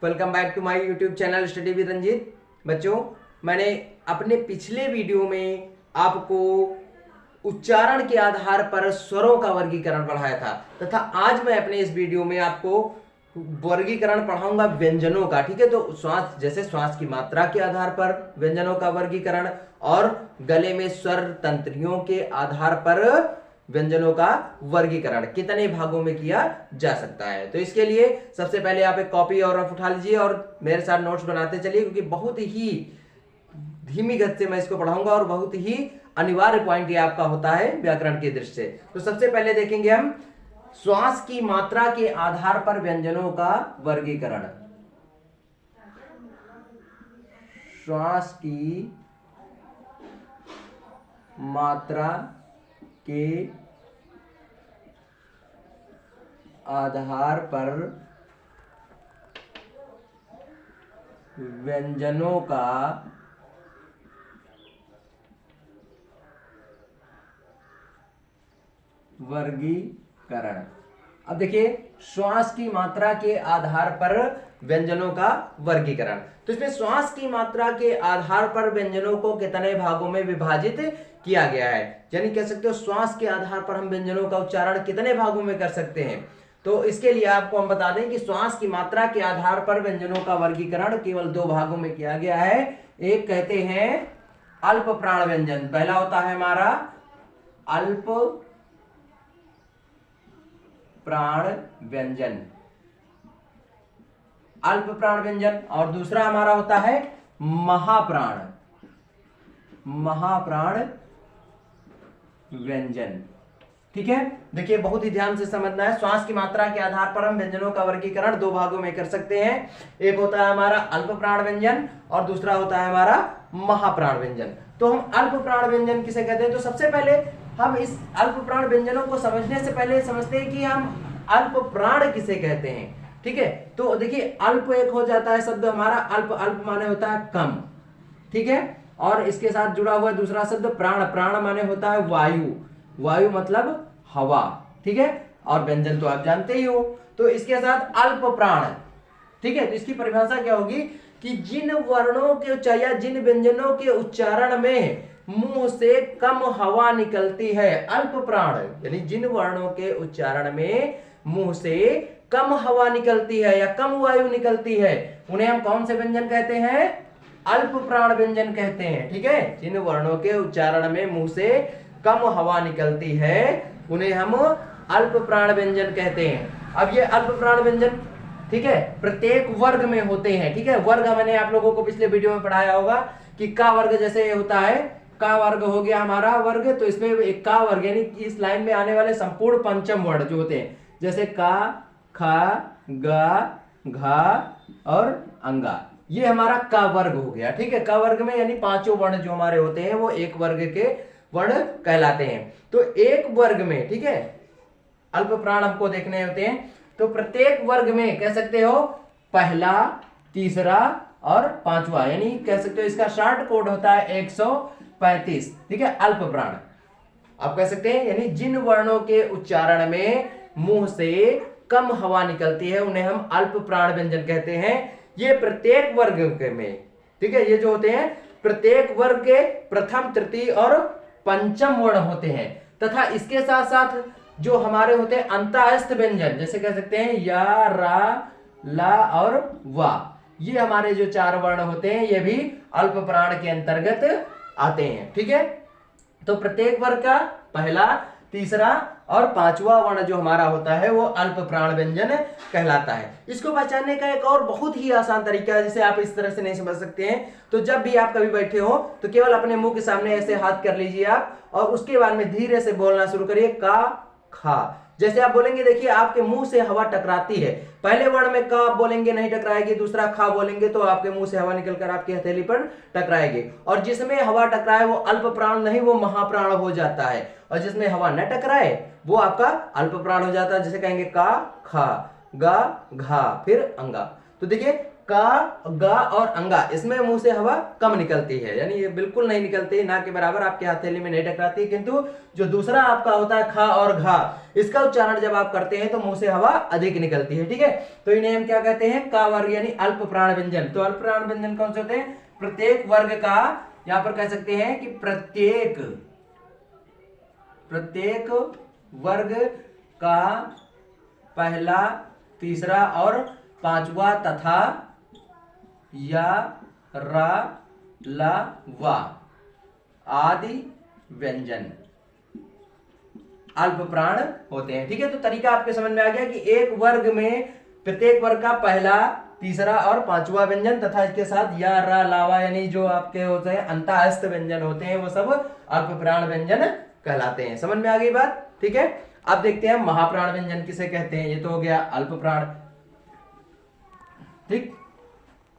Welcome back to my YouTube channel study with Ranjit. बच्चों, मैंने अपने पिछले वीडियो में आपको उच्चारण के आधार पर स्वरों का वर्गीकरण पढ़ाया था तथा आज मैं अपने इस वीडियो में आपको वर्गीकरण पढ़ाऊंगा व्यंजनों का। ठीक है, तो श्वास जैसे श्वास की मात्रा के आधार पर व्यंजनों का वर्गीकरण और गले में स्वर तंत्रियों के आधार पर व्यंजनों का वर्गीकरण कितने भागों में किया जा सकता है। तो इसके लिए सबसे पहले आप एक कॉपी और रफ उठा लीजिए और मेरे साथ नोट्स बनाते चलिए, क्योंकि बहुत ही धीमी गति से मैं इसको पढ़ाऊंगा और बहुत ही अनिवार्य पॉइंट ये आपका होता है व्याकरण की दृष्टि से। तो सबसे पहले देखेंगे हम श्वास की मात्रा के आधार पर व्यंजनों का वर्गीकरण। श्वास की मात्रा के आधार पर व्यंजनों का वर्गीकरण। अब देखिए, श्वास की मात्रा के आधार पर व्यंजनों का वर्गीकरण। तो इसमें श्वास की मात्रा के आधार पर व्यंजनों को कितने भागों में विभाजित किया गया है, यानी कह सकते हो श्वास के आधार पर हम व्यंजनों का उच्चारण कितने भागों में कर सकते हैं। तो इसके लिए आपको हम बता दें कि श्वास की मात्रा के आधार पर व्यंजनों का वर्गीकरण केवल दो भागों में किया गया है। एक कहते हैं अल्प प्राण व्यंजन, पहला होता है हमारा अल्प प्राण व्यंजन, अल्प प्राण व्यंजन, और दूसरा हमारा होता है महाप्राण, महाप्राण व्यंजन। ठीक है, देखिए बहुत ही ध्यान से समझना है। श्वास की मात्रा के आधार पर हम व्यंजनों का वर्गीकरण दो भागों में कर सकते हैं। एक होता है हमारा अल्प प्राण व्यंजन और दूसरा होता है हमारा महाप्राण व्यंजन। तो हम अल्प प्राण व्यंजन किसे कहते हैं, तो सबसे पहले हम इस अल्प प्राण व्यंजनों को समझने से पहले समझते हैं कि हम अल्प प्राण किसे कहते हैं। ठीक है, तो देखिए अल्प एक हो जाता है शब्द हमारा अल्प, अल्प माने होता है कम। ठीक है, और इसके साथ जुड़ा हुआ दूसरा शब्द प्राण, प्राण माने होता है वायु, वायु मतलब हवा। ठीक है, और व्यंजन तो आप जानते ही हो। तो इसके साथ अल्प प्राण। ठीक है, तो इसकी परिभाषा क्या होगी कि जिन वर्णों के या जिन व्यंजनों के उच्चारण में मुंह से कम हवा निकलती है, अल्प प्राण, यानी जिन वर्णों के उच्चारण में मुंह से कम हवा निकलती है या कम वायु निकलती है, उन्हें हम कौन से व्यंजन कहते हैं, अल्प प्राण व्यंजन कहते हैं। ठीक है, जिन वर्णों के उच्चारण में मुंह से कम हवा निकलती है उन्हें हम अल्प प्राण व्यंजन कहते हैं। अब ये अल्प प्राण व्यंजन, ठीक है, प्रत्येक वर्ग में होते हैं। ठीक है, वर्ग मैंने आप लोगों को पिछले वीडियो में पढ़ाया होगा कि का वर्ग जैसे होता है, का वर्ग हो गया हमारा वर्ग, तो इसमें एक का वर्ग यानी इस लाइन में आने वाले संपूर्ण पंचम वर्ण जो होते हैं, जैसे का, खा, गा, घा और अंगा, ये हमारा का वर्ग हो गया। ठीक है, का वर्ग में यानी पांचों वर्ण जो हमारे होते हैं वो एक वर्ग के वर्ण कहलाते हैं। तो एक वर्ग में, ठीक है, अल्प प्राण हमको देखने होते हैं, तो प्रत्येक वर्ग में कह सकते हो पहला, तीसरा और पांचवा, यानी कह सकते हो इसका शॉर्ट कोड होता है 135। ठीक है, अल्प प्राण आप कह सकते हैं, यानी जिन वर्णों के उच्चारण में मुंह से कम हवा निकलती है उन्हें हम अल्प प्राण व्यंजन कहते हैं। ये प्रत्येक वर्ग के में, ठीक है, ये जो होते हैं प्रत्येक वर्ग के प्रथम, तृतीय और पंचम वर्ण होते हैं, तथा इसके साथ साथ जो हमारे होते हैं अंतःस्थ व्यंजन, जैसे कह सकते हैं या, रा, ला और वा, ये हमारे जो चार वर्ण होते हैं ये भी अल्प प्राण के अंतर्गत आते हैं। ठीक है, तो प्रत्येक वर्ग का पहला, तीसरा और पांचवा वर्ण जो हमारा होता है वो अल्प प्राण व्यंजन कहलाता है। इसको पहचानने का एक और बहुत ही आसान तरीका है, जिसे आप इस तरह से नहीं समझ सकते हैं। तो जब भी आप कभी बैठे हो तो केवल अपने मुंह के सामने ऐसे हाथ कर लीजिए आप, और उसके बाद में धीरे से बोलना शुरू करिए का, खा। जैसे आप बोलेंगे, देखिए आपके मुंह से हवा टकराती है, पहले वर्ण में का आप बोलेंगे नहीं टकराएगी, दूसरा खा बोलेंगे तो आपके मुंह से हवा निकलकर आपकी हथेली पर टकराएगी, और जिसमें हवा टकराए वो अल्प प्राण नहीं, वो महाप्राण हो जाता है, और जिसमें हवा न टकराए वो आपका अल्प प्राण हो जाता है। जैसे कहेंगे का, खा, गा, घा, फिर अंगा। तो देखिए का, गा और अंगा, इसमें मुंह से हवा कम निकलती है, यानी ये बिल्कुल नहीं निकलती, ना के बराबर, आपके हथेली में नहीं टकराती। किंतु जो दूसरा आपका होता है खा और घा, इसका उच्चारण जब आप करते हैं तो मुंह से हवा अधिक निकलती है। ठीक है, तो इन्हें हम क्या कहते हैं, का वर्ग यानी अल्प प्राण व्यंजन। तो अल्प प्राण व्यंजन कौन से होते हैं, प्रत्येक वर्ग का, यहां पर कह सकते हैं कि प्रत्येक वर्ग का पहला, तीसरा और पांचवा तथा या, रा, ला, वा आदि व्यंजन अल्प प्राण होते हैं। ठीक है, तो तरीका आपके समझ में आ गया कि एक वर्ग में प्रत्येक वर्ग का पहला, तीसरा और पांचवा व्यंजन तथा इसके साथ या, रा, लावा यानी जो आपके होते हैं अंतःस्थ व्यंजन होते हैं, वो सब अल्प प्राण व्यंजन कहलाते हैं। समझ में आ गई बात। ठीक है, अब देखते हैं महाप्राण व्यंजन किसे कहते हैं। ये तो हो गया अल्प प्राण। ठीक,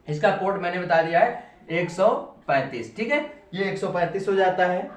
इसका कोड मैंने बता दिया है 135। ठीक है, ये 135 हो जाता है।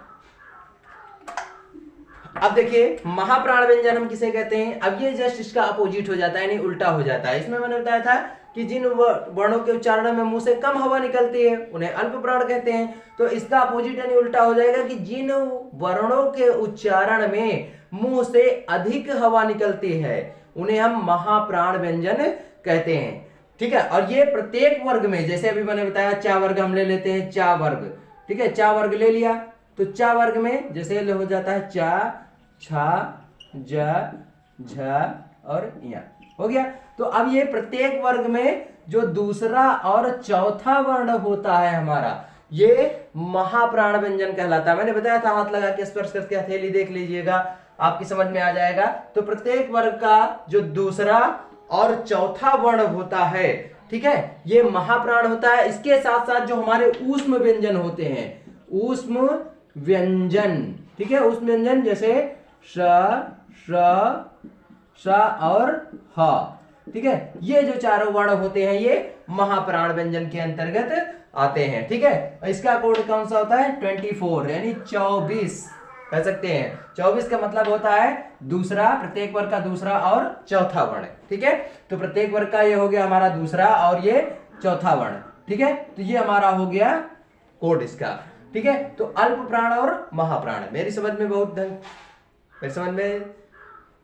अब देखिए महाप्राण व्यंजन हम किसे कहते हैं। अब ये जस्ट इसका अपोजिट हो जाता है, यानी उल्टा हो जाता है। इसमें मैंने बताया था कि जिन वर्णों के उच्चारण में मुंह से कम हवा निकलती है उन्हें अल्प प्राण कहते हैं। तो इसका अपोजिट यानी उल्टा हो जाएगा कि जिन वर्णों के उच्चारण में मुंह से अधिक हवा निकलती है उन्हें हम महाप्राण व्यंजन कहते हैं। ठीक है, और ये प्रत्येक वर्ग में, जैसे अभी मैंने बताया चा वर्ग हम ले लेते हैं, चा वर्ग। ठीक है, चा वर्ग ले लिया तो चा वर्ग में जैसे हो जाता है चा, छा, ज, झ और या, हो गया। तो अब ये प्रत्येक वर्ग में जो दूसरा और चौथा वर्ण होता है हमारा, ये महाप्राण व्यंजन कहलाता है। मैंने बताया था हाथ लगा के स्पर्श करके हथेली देख लीजिएगा, आपकी समझ में आ जाएगा। तो प्रत्येक वर्ग का जो दूसरा और चौथा वर्ण होता है, ठीक है, ये महाप्राण होता है। इसके साथ साथ जो हमारे ऊष्म व्यंजन होते हैं, ऊष्म व्यंजन, ठीक है, ऊष्म व्यंजन जैसे श, श, श और ह, ठीक है, ये जो चारों वर्ण होते हैं ये महाप्राण व्यंजन के अंतर्गत आते हैं। ठीक है, इसका कोड कौन सा होता है 24 यानी 24 कह सकते हैं। 24 का मतलब होता है दूसरा, प्रत्येक वर्ग का दूसरा और चौथा वर्ण। ठीक है, तो प्रत्येक वर्ग का ये हो गया हमारा दूसरा और ये चौथा वर्ण। ठीक है, तो ये हमारा हो गया कोड इसका। ठीक है, तो अल्प प्राण और महाप्राण मेरी समझ में बहुत मेरी समझ में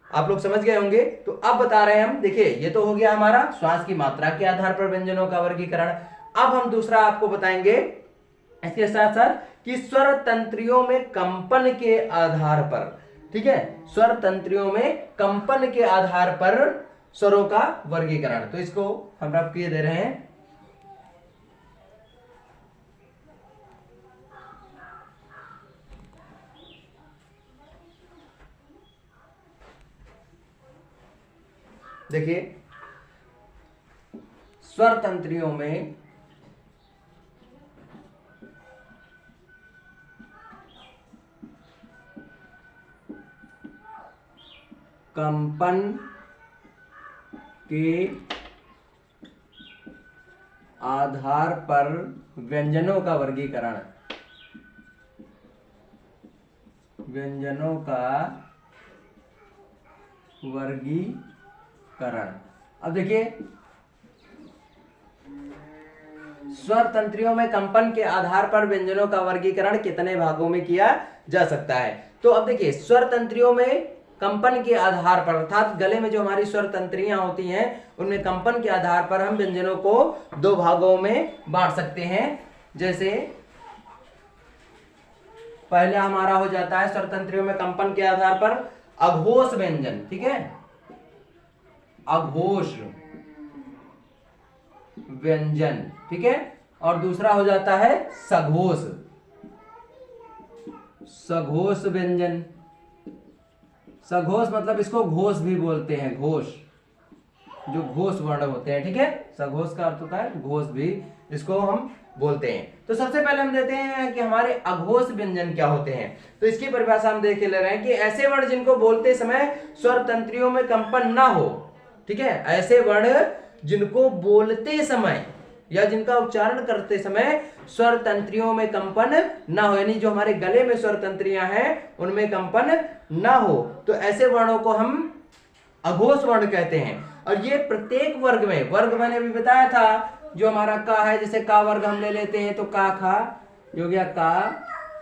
आप लोग समझ गए होंगे। तो अब बता रहे हैं हम, देखिए ये तो हो गया हमारा श्वास की मात्रा के आधार पर व्यंजनों का वर्गीकरण। अब हम दूसरा आपको बताएंगे इसके साथ साथ कि स्वर तंत्रियों में कंपन के आधार पर, ठीक है, स्वर तंत्रियों में कंपन के आधार पर स्वरों का वर्गीकरण। तो इसको हम आपको ये दे रहे हैं, देखिए स्वर तंत्रियों में कंपन के आधार पर व्यंजनों का वर्गीकरण, व्यंजनों का वर्गीकरण। अब देखिए स्वर तंत्रियों में कंपन के आधार पर व्यंजनों का वर्गीकरण कितने भागों में किया जा सकता है। तो अब देखिए स्वर तंत्रियों में कंपन के आधार पर, अर्थात गले में जो हमारी स्वर तंत्रियां होती हैं उनमें कंपन के आधार पर हम व्यंजनों को दो भागों में बांट सकते हैं। जैसे पहला हमारा हो जाता है स्वर तंत्रियों में कंपन के आधार पर अघोष व्यंजन, ठीक है, अघोष व्यंजन, ठीक है, और दूसरा हो जाता है सघोष, सघोष व्यंजन। सघोष मतलब इसको घोष भी बोलते हैं, घोष, जो घोष वर्ण होते हैं, ठीक है, सघोष का अर्थ होता है घोष भी, इसको हम बोलते हैं। तो सबसे पहले हम देते हैं कि हमारे अघोष व्यंजन क्या होते हैं। तो इसकी परिभाषा हम देख ले रहे हैं कि ऐसे वर्ण जिनको बोलते समय स्वर तंत्रियों में कंपन ना हो, ठीक है, ऐसे वर्ण जिनको बोलते समय या जिनका उच्चारण करते समय स्वर तंत्रियों में कंपन ना हो, यानी जो हमारे गले में स्वर तंत्रियां हैं उनमें कंपन ना हो, तो ऐसे वर्णों को हम अघोष वर्ण कहते हैं। और ये प्रत्येक वर्ग में, वर्ग मैंने भी बताया था जो हमारा का है, जैसे का वर्ग हम ले लेते हैं तो का खा, ये हो गया का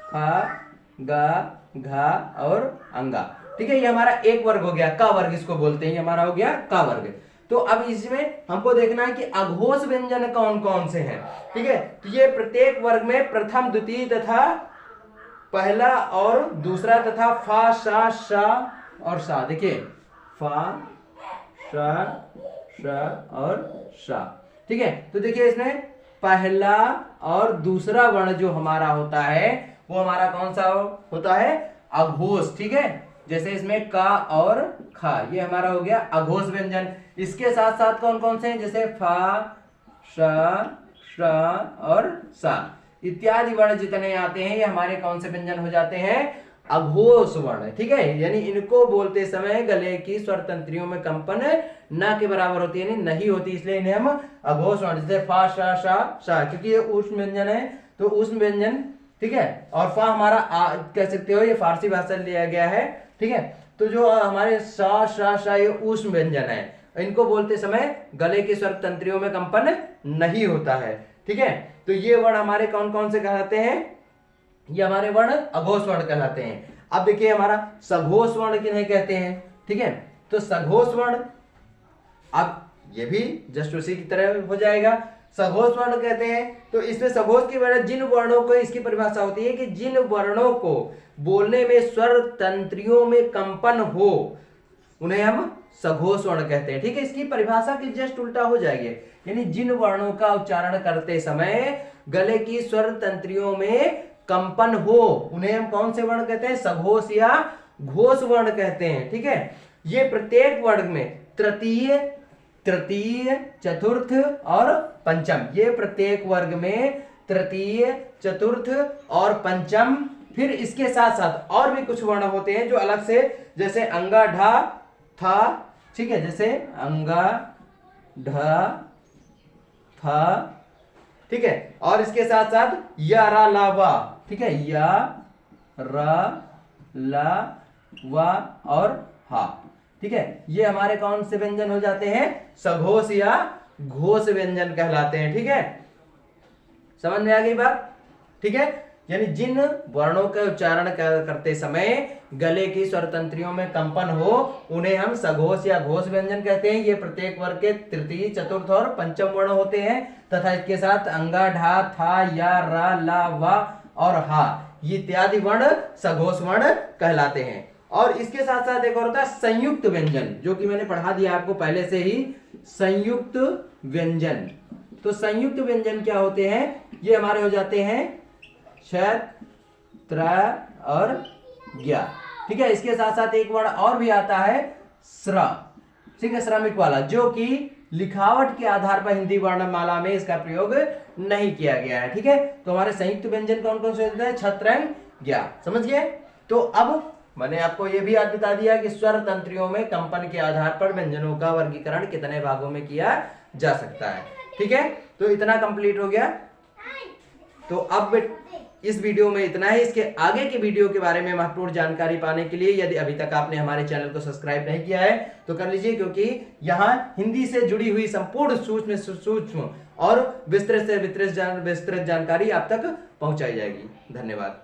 खा गा घा और अंगा। ठीक है, ये हमारा एक वर्ग हो गया, का वर्ग इसको बोलते हैं, ये हमारा हो गया का वर्ग। तो अब इसमें हमको देखना है कि अघोष व्यंजन कौन कौन से हैं। ठीक है, तो ये प्रत्येक वर्ग में प्रथम द्वितीय तथा पहला और दूसरा तथा फा सा शा और सा। देखिए फा सा शा और शा। ठीक है, तो देखिए इसमें पहला और दूसरा वर्ण जो हमारा होता है वो हमारा कौन सा होता है, अघोष। ठीक है, जैसे इसमें का और खा, ये हमारा हो गया अघोष व्यंजन। इसके साथ साथ कौन कौन से हैं, जैसे फा श और सा इत्यादि वर्ण जितने आते हैं ये हमारे कौन से व्यंजन हो जाते हैं, अघोष वर्ण। ठीक है, यानी इनको बोलते समय गले की स्वर तंत्रियों में कंपन न के बराबर होती है, यानी नहीं होती, इसलिए इन्हें हम अघोष वर्ण, जैसे फा सा क्योंकि ये ऊष्म व्यंजन है तो ऊष्म व्यंजन। ठीक है, और फा हमारा कह सकते हो ये फारसी भाषा लिया गया है। ठीक है, तो जो हमारे सा ये ऊष्म व्यंजन है, इनको बोलते समय गले के स्वर तंत्रियों में कंपन नहीं होता है। ठीक है, तो ये वर्ण हमारे कौन कौन से कहलाते हैं, ये हमारे वर्ण अघोष वर्ण कहलाते हैं। अब देखिए हमारा सघोष वर्ण किन्हें कहते हैं। ठीक है, तो सघोष वर्ण अब ये भी जस्ट उसी की तरह हो जाएगा, सघोष वर्ण कहते हैं। तो इसमें सघोष की वर्ण जिन वर्णों को, इसकी परिभाषा होती है कि जिन वर्णों को बोलने में स्वर तंत्रियों में कंपन हो उन्हें हम सघोष वर्ण कहते हैं। ठीक है, इसकी परिभाषा की जस्ट उल्टा हो जाएगी, यानी जिन वर्णों का उच्चारण करते समय गले की स्वर तंत्रियों में कंपन हो उन्हें हम कौन से वर्ण कहते हैं, सघोष या घोष वर्ण कहते हैं। ठीक है, ये प्रत्येक वर्ग में तृतीय चतुर्थ और पंचम, ये प्रत्येक वर्ग में तृतीय चतुर्थ और पंचम, फिर इसके साथ साथ और भी कुछ वर्ण होते हैं जो अलग से, जैसे अंगा ढा था। ठीक है, जैसे अंगा ढा था। ठीक है, और इसके साथ साथ या रा ला वा। ठीक है, या रा ला वा और हा। ठीक है, ये हमारे कौन से व्यंजन हो जाते हैं, सघोष या घोष व्यंजन कहलाते हैं। ठीक है, समझ में आ गई बात। ठीक है, यानी जिन वर्णों का उच्चारण करते समय गले की स्वर तंत्रियों में कंपन हो उन्हें हम सघोष या घोष व्यंजन कहते हैं। ये प्रत्येक वर्ग के तृतीय चतुर्थ और पंचम वर्ण होते हैं तथा इसके साथ अंगा ढा था या रा ला वा और हा इत्यादि वर्ण सघोष वर्ण कहलाते हैं। और इसके साथ साथ एक और होता है संयुक्त व्यंजन, जो कि मैंने पढ़ा दिया आपको पहले से ही, संयुक्त व्यंजन। तो संयुक्त व्यंजन क्या होते हैं, ये हमारे हो जाते हैं क्षत त्र और ज्ञा। ठीक है, इसके साथ साथ एक वर्ण और भी आता है श्र। ठीक है, श्रमिक वाला, जो कि लिखावट के आधार पर हिंदी वर्णमाला में इसका प्रयोग नहीं किया गया है। ठीक है, तो हमारे संयुक्त व्यंजन कौन कौन से होते हैं, छत्र ज्ञा। समझ गए। तो अब मैंने आपको यह भी याद बता दिया कि स्वर तंत्रियों में कंपन के आधार पर व्यंजनों का वर्गीकरण कितने भागों में किया जा सकता है। ठीक है, तो इतना कंप्लीट हो गया। तो अब इस वीडियो में इतना ही। इसके आगे के वीडियो के बारे में महत्वपूर्ण जानकारी पाने के लिए यदि अभी तक आपने हमारे चैनल को सब्सक्राइब नहीं किया है तो कर लीजिए, क्योंकि यहाँ हिंदी से जुड़ी हुई संपूर्ण सूक्ष्म और विस्तृत से विस्तृत जानकारी आप तक पहुंचाई जाएगी। धन्यवाद।